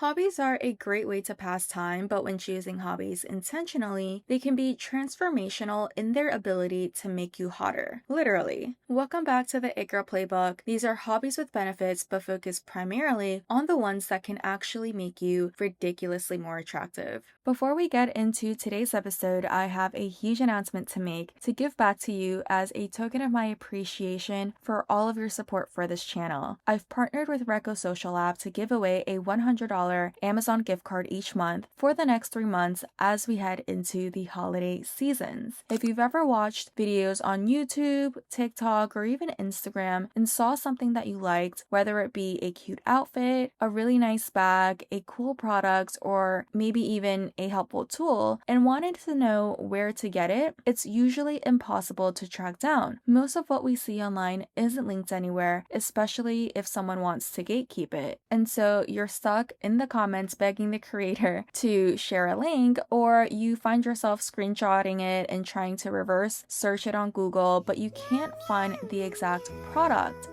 Hobbies are a great way to pass time, but when choosing hobbies intentionally, they can be transformational in their ability to make you hotter. Literally. Welcome back to the It Girl Playbook. These are hobbies with benefits, but focus primarily on the ones that can actually make you ridiculously more attractive. Before we get into today's episode, I have a huge announcement to make to give back to you as a token of my appreciation for all of your support for this channel. I've partnered with Recco Social App to give away a $100 Amazon gift card each month for the next 3 months as we head into the holiday seasons. If you've ever watched videos on YouTube, TikTok, or even Instagram and saw something that you liked, whether it be a cute outfit, a really nice bag, a cool product, or maybe even a helpful tool, and wanted to know where to get it, it's usually impossible to track down. Most of what we see online isn't linked anywhere, especially if someone wants to gatekeep it. And so you're stuck in the comments begging the creator to share a link, or you find yourself screenshotting it and trying to reverse search it on Google, but you can't find the exact product.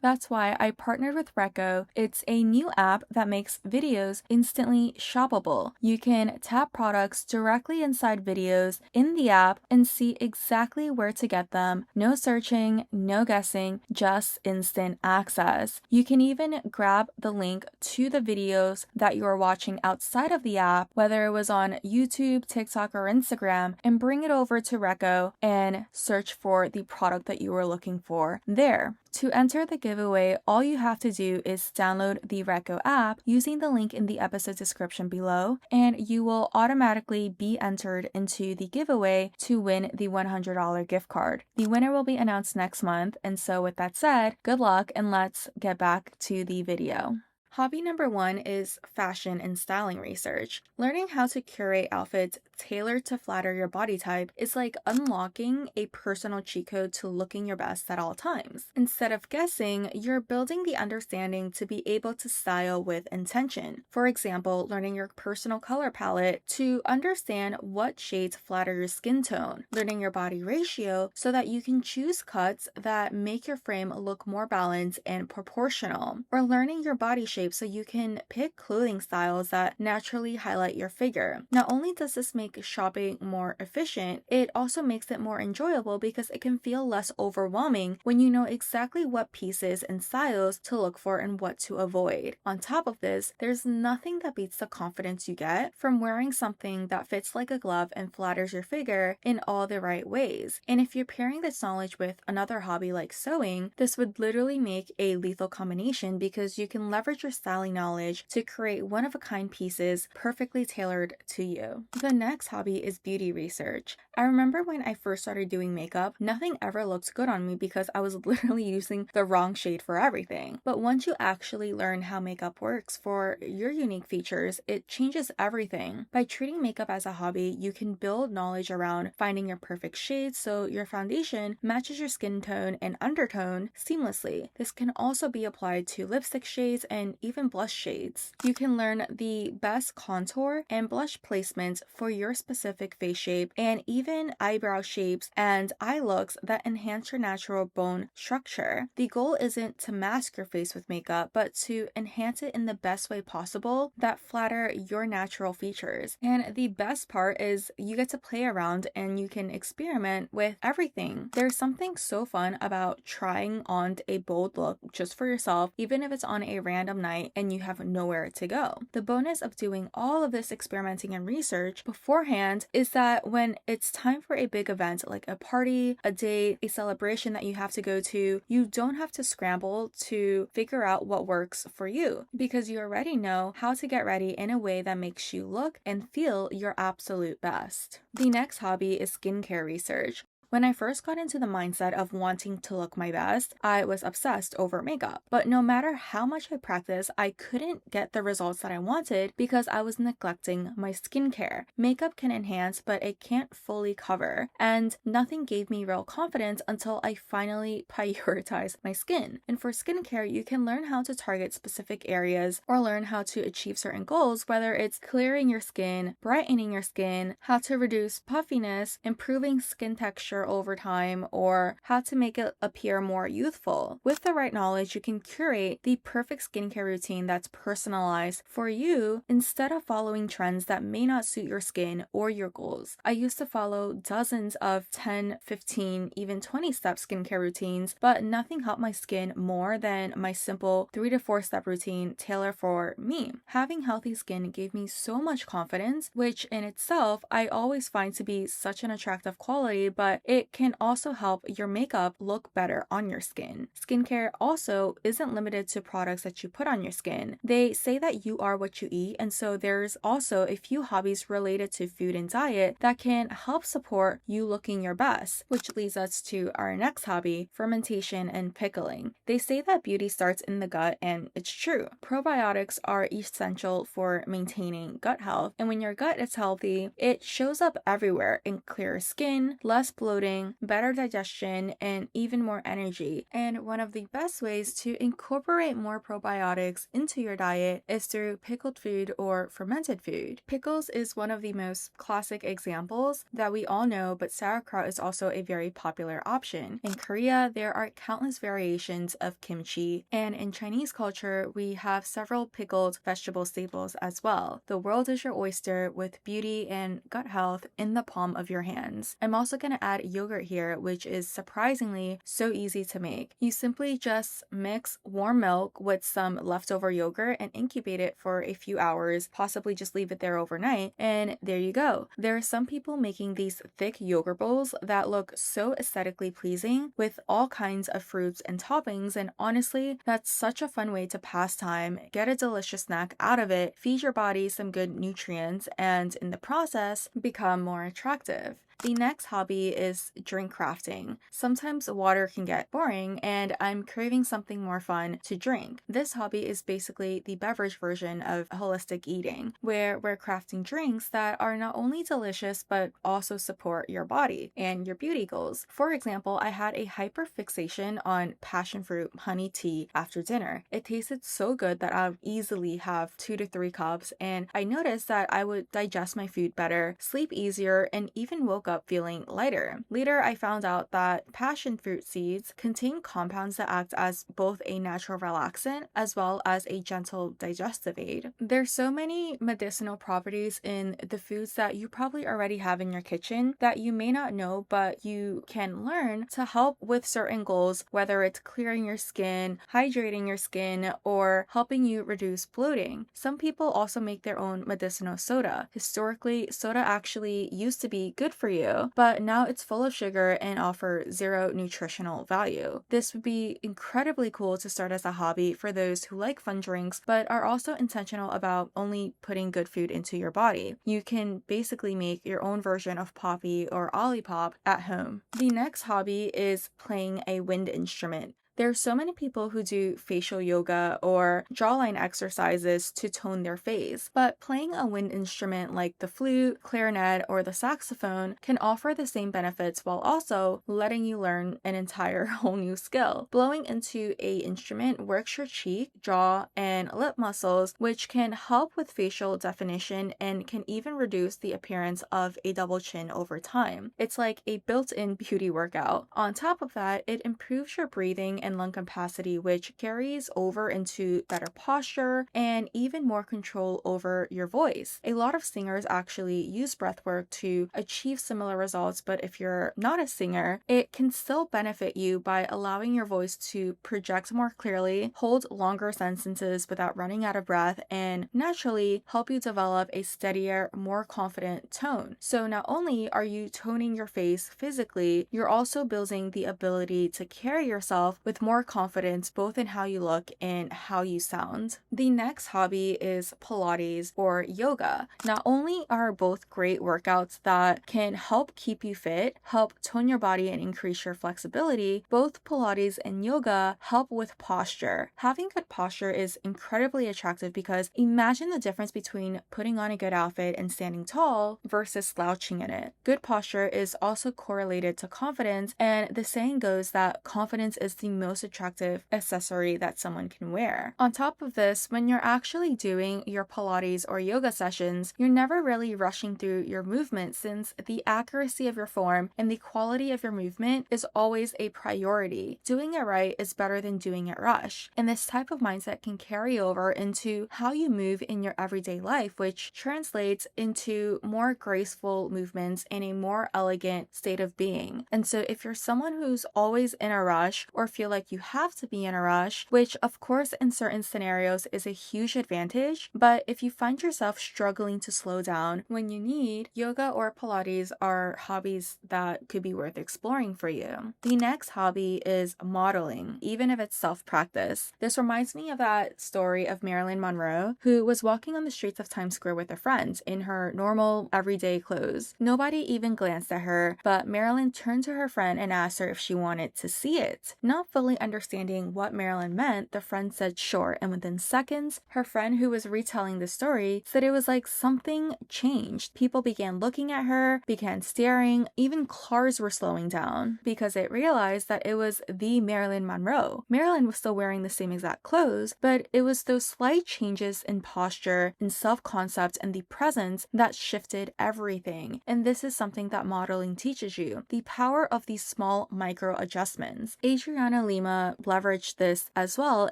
That's why I partnered with Recco. It's a new app that makes videos instantly shoppable. You can tap products directly inside videos in the app and see exactly where to get them. No searching, no guessing, just instant access. You can even grab the link to the videos that you are watching outside of the app, whether it was on YouTube, TikTok, or Instagram, and bring it over to Recco and search for the product that you were looking for there. To enter the giveaway, all you have to do is download the Recco app using the link in the episode description below, and you will automatically be entered into the giveaway to win the $100 gift card. The winner will be announced next month, and so with that said, good luck and let's get back to the video. Hobby number 1 is fashion and styling research. Learning how to curate outfits tailored to flatter your body type is like unlocking a personal cheat code to looking your best at all times. Instead of guessing, you're building the understanding to be able to style with intention. For example, learning your personal color palette to understand what shades flatter your skin tone, learning your body ratio so that you can choose cuts that make your frame look more balanced and proportional, or learning your body shape so you can pick clothing styles that naturally highlight your figure. Not only does this make shopping more efficient, it also makes it more enjoyable because it can feel less overwhelming when you know exactly what pieces and styles to look for and what to avoid. On top of this, there's nothing that beats the confidence you get from wearing something that fits like a glove and flatters your figure in all the right ways. And if you're pairing this knowledge with another hobby like sewing, this would literally make a lethal combination because you can leverage your styling knowledge to create one-of-a-kind pieces perfectly tailored to you. The next hobby is beauty research. I remember when I first started doing makeup, nothing ever looked good on me because I was literally using the wrong shade for everything. But once you actually learn how makeup works for your unique features, it changes everything. By treating makeup as a hobby, you can build knowledge around finding your perfect shade so your foundation matches your skin tone and undertone seamlessly. This can also be applied to lipstick shades and even blush shades. You can learn the best contour and blush placements for your specific face shape, and even eyebrow shapes and eye looks that enhance your natural bone structure. The goal isn't to mask your face with makeup, but to enhance it in the best way possible that flatter your natural features. And the best part is you get to play around and you can experiment with everything. There's something so fun about trying on a bold look just for yourself, even if it's on a random night and you have nowhere to go. The bonus of doing all of this experimenting and research beforehand is that when it's time for a big event like a party, a date, a celebration that you have to go to, you don't have to scramble to figure out what works for you because you already know how to get ready in a way that makes you look and feel your absolute best. The next hobby is skincare research. When I first got into the mindset of wanting to look my best, I was obsessed over makeup. But no matter how much I practiced, I couldn't get the results that I wanted because I was neglecting my skincare. Makeup can enhance, but it can't fully cover. And nothing gave me real confidence until I finally prioritized my skin. And for skincare, you can learn how to target specific areas or learn how to achieve certain goals, whether it's clearing your skin, brightening your skin, how to reduce puffiness, improving skin texture, hair over time or how to make it appear more youthful. With the right knowledge, you can curate the perfect skincare routine that's personalized for you instead of following trends that may not suit your skin or your goals. I used to follow dozens of 10, 15, even 20-step skincare routines, but nothing helped my skin more than my simple 3 to 4 step routine tailored for me. Having healthy skin gave me so much confidence, which in itself I always find to be such an attractive quality, but it can also help your makeup look better on your skin. Skincare also isn't limited to products that you put on your skin. They say that you are what you eat, and so there's also a few hobbies related to food and diet that can help support you looking your best, which leads us to our next hobby, fermentation and pickling. They say that beauty starts in the gut, and it's true. Probiotics are essential for maintaining gut health, and when your gut is healthy, it shows up everywhere in clearer skin, less bloating, better digestion, and even more energy. And one of the best ways to incorporate more probiotics into your diet is through pickled food or fermented food. Pickles is one of the most classic examples that we all know, but sauerkraut is also a very popular option. In Korea, there are countless variations of kimchi, and in Chinese culture, we have several pickled vegetable staples as well. The world is your oyster with beauty and gut health in the palm of your hands. I'm also going to add yogurt here, which is surprisingly so easy to make. You simply just mix warm milk with some leftover yogurt and incubate it for a few hours, possibly just leave it there overnight, and there you go. There are some people making these thick yogurt bowls that look so aesthetically pleasing with all kinds of fruits and toppings, and honestly, that's such a fun way to pass time, get a delicious snack out of it, feed your body some good nutrients, and in the process, become more attractive. The next hobby is drink crafting. Sometimes water can get boring and I'm craving something more fun to drink. This hobby is basically the beverage version of holistic eating, where we're crafting drinks that are not only delicious but also support your body and your beauty goals. For example, I had a hyper fixation on passion fruit honey tea after dinner. It tasted so good that I would easily have 2 to 3 cups, and I noticed that I would digest my food better, sleep easier, and even woke up feeling lighter. Later, I found out that passion fruit seeds contain compounds that act as both a natural relaxant as well as a gentle digestive aid. There's so many medicinal properties in the foods that you probably already have in your kitchen that you may not know, but you can learn to help with certain goals, whether it's clearing your skin, hydrating your skin, or helping you reduce bloating. Some people also make their own medicinal soda. Historically, soda actually used to be good for you, but now it's full of sugar and offers zero nutritional value. This would be incredibly cool to start as a hobby for those who like fun drinks, but are also intentional about only putting good food into your body. You can basically make your own version of Poppy or Olipop at home. The next hobby is playing a wind instrument. There are so many people who do facial yoga or jawline exercises to tone their face, but playing a wind instrument like the flute, clarinet, or the saxophone can offer the same benefits while also letting you learn an entire whole new skill. Blowing into an instrument works your cheek, jaw, and lip muscles, which can help with facial definition and can even reduce the appearance of a double chin over time. It's like a built-in beauty workout. On top of that, it improves your breathing and lung capacity, which carries over into better posture and even more control over your voice. A lot of singers actually use breathwork to achieve similar results, but if you're not a singer, it can still benefit you by allowing your voice to project more clearly, hold longer sentences without running out of breath, and naturally help you develop a steadier, more confident tone. So not only are you toning your face physically, you're also building the ability to carry yourself with more confidence both in how you look and how you sound. The next hobby is Pilates or yoga. Not only are both great workouts that can help keep you fit, help tone your body and increase your flexibility, both Pilates and yoga help with posture. Having good posture is incredibly attractive because imagine the difference between putting on a good outfit and standing tall versus slouching in it. Good posture is also correlated to confidence, and the saying goes that confidence is the most attractive accessory that someone can wear. On top of this, when you're actually doing your Pilates or yoga sessions, you're never really rushing through your movement, since the accuracy of your form and the quality of your movement is always a priority. Doing it right is better than doing it rush. And this type of mindset can carry over into how you move in your everyday life, which translates into more graceful movements and a more elegant state of being. And so if you're someone who's always in a rush or feel like you have to be in a rush, which of course in certain scenarios is a huge advantage, but if you find yourself struggling to slow down when you need, yoga or Pilates are hobbies that could be worth exploring for you. The next hobby is modeling, even if it's self-practice. This reminds me of that story of Marilyn Monroe, who was walking on the streets of Times Square with a friend in her normal everyday clothes. Nobody even glanced at her, but Marilyn turned to her friend and asked her if she wanted to see it. Not fully understanding what Marilyn meant, the friend said sure, and within seconds, her friend who was retelling the story said it was like something changed. People began looking at her, began staring, even cars were slowing down because it realized that it was the Marilyn Monroe. Marilyn was still wearing the same exact clothes, but it was those slight changes in posture, in self-concept, and the presence that shifted everything. And this is something that modeling teaches you, the power of these small micro adjustments. Adriana Lima leveraged this as well,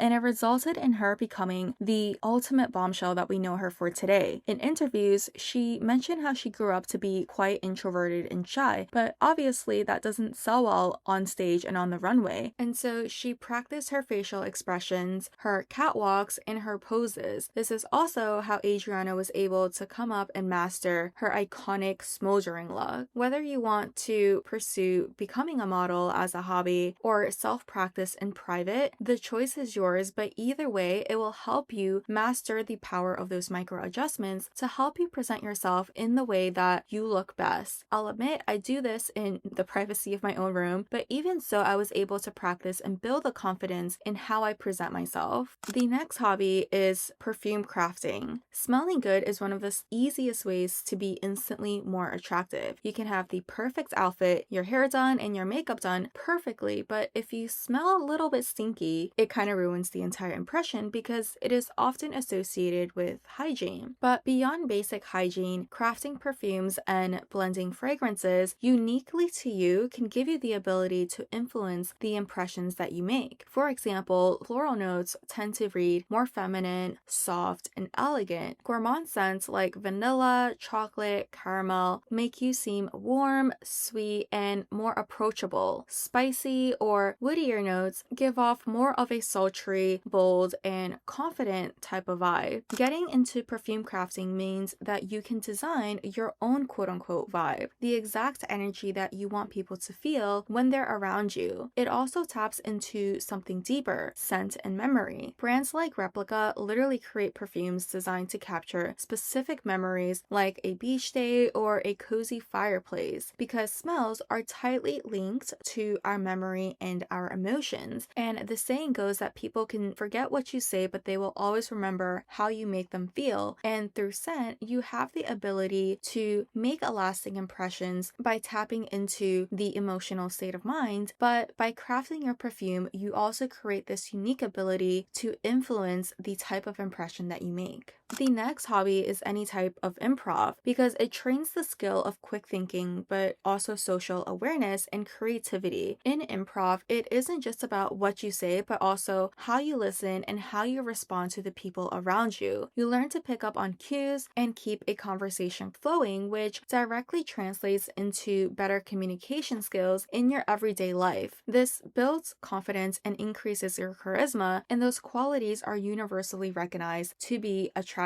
and it resulted in her becoming the ultimate bombshell that we know her for today. In interviews, she mentioned how she grew up to be quite introverted and shy, but obviously that doesn't sell well on stage and on the runway. And so she practiced her facial expressions, her catwalks, and her poses. This is also how Adriana was able to come up and master her iconic smoldering look. Whether you want to pursue becoming a model as a hobby or self-practice in private, the choice is yours, but either way, it will help you master the power of those micro adjustments to help you present yourself in the way that you look best. I'll admit I do this in the privacy of my own room, but even so, I was able to practice and build the confidence in how I present myself. The next hobby is perfume crafting. Smelling good is one of the easiest ways to be instantly more attractive. You can have the perfect outfit, your hair done, and your makeup done perfectly, but if you smell a little bit stinky, it kind of ruins the entire impression because it is often associated with hygiene. But beyond basic hygiene, crafting perfumes and blending fragrances uniquely to you can give you the ability to influence the impressions that you make. For example, floral notes tend to read more feminine, soft, and elegant. Gourmand scents like vanilla, chocolate, caramel make you seem warm, sweet, and more approachable. Spicy or woodier notes give off more of a sultry, bold, and confident type of vibe. Getting into perfume crafting means that you can design your own quote-unquote vibe, the exact energy that you want people to feel when they're around you. It also taps into something deeper, scent and memory. Brands like Replica literally create perfumes designed to capture specific memories like a beach day or a cozy fireplace, because smells are tightly linked to our memory and our emotions. And the saying goes that people can forget what you say, but they will always remember how you make them feel. And through scent, you have the ability to make a lasting impressions by tapping into the emotional state of mind. But by crafting your perfume, you also create this unique ability to influence the type of impression that you make. The next hobby is any type of improv, because it trains the skill of quick thinking, but also social awareness and creativity. In improv, it isn't just about what you say, but also how you listen and how you respond to the people around you. You learn to pick up on cues and keep a conversation flowing, which directly translates into better communication skills in your everyday life. This builds confidence and increases your charisma, and those qualities are universally recognized to be attractive.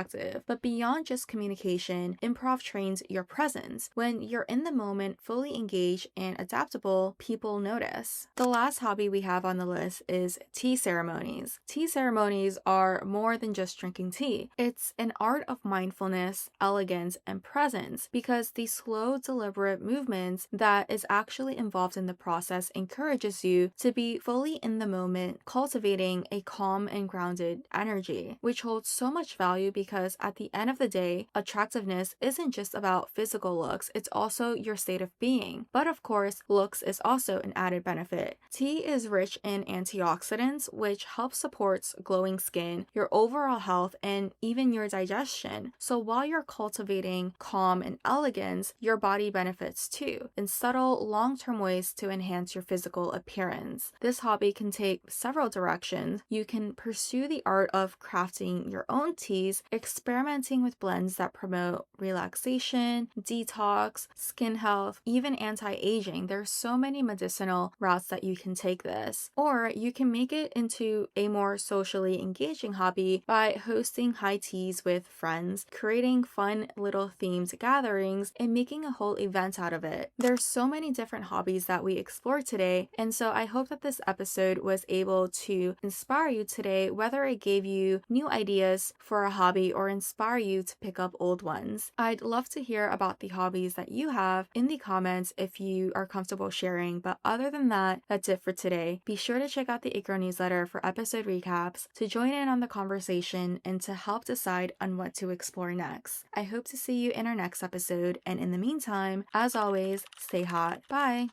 But beyond just communication, improv trains your presence. When you're in the moment, fully engaged and adaptable, people notice. The last hobby we have on the list is tea ceremonies. Tea ceremonies are more than just drinking tea. It's an art of mindfulness, elegance, and presence, because the slow, deliberate movements that is actually involved in the process encourages you to be fully in the moment, cultivating a calm and grounded energy, which holds so much value because at the end of the day, attractiveness isn't just about physical looks, it's also your state of being. But of course, looks is also an added benefit. Tea is rich in antioxidants, which helps supports glowing skin, your overall health, and even your digestion. So while you're cultivating calm and elegance, your body benefits too, in subtle, long-term ways to enhance your physical appearance. This hobby can take several directions. You can pursue the art of crafting your own teas, experimenting with blends that promote relaxation, detox, skin health, even anti-aging. There's so many medicinal routes that you can take this. Or you can make it into a more socially engaging hobby by hosting high teas with friends, creating fun little themed gatherings, and making a whole event out of it. There's so many different hobbies that we explored today, and so I hope that this episode was able to inspire you today, whether it gave you new ideas for a hobby or inspire you to pick up old ones. I'd love to hear about the hobbies that you have in the comments if you are comfortable sharing, but other than that, that's it for today. Be sure to check out the It Girl newsletter for episode recaps, to join in on the conversation, and to help decide on what to explore next. I hope to see you in our next episode, and in the meantime, as always, stay hot. Bye!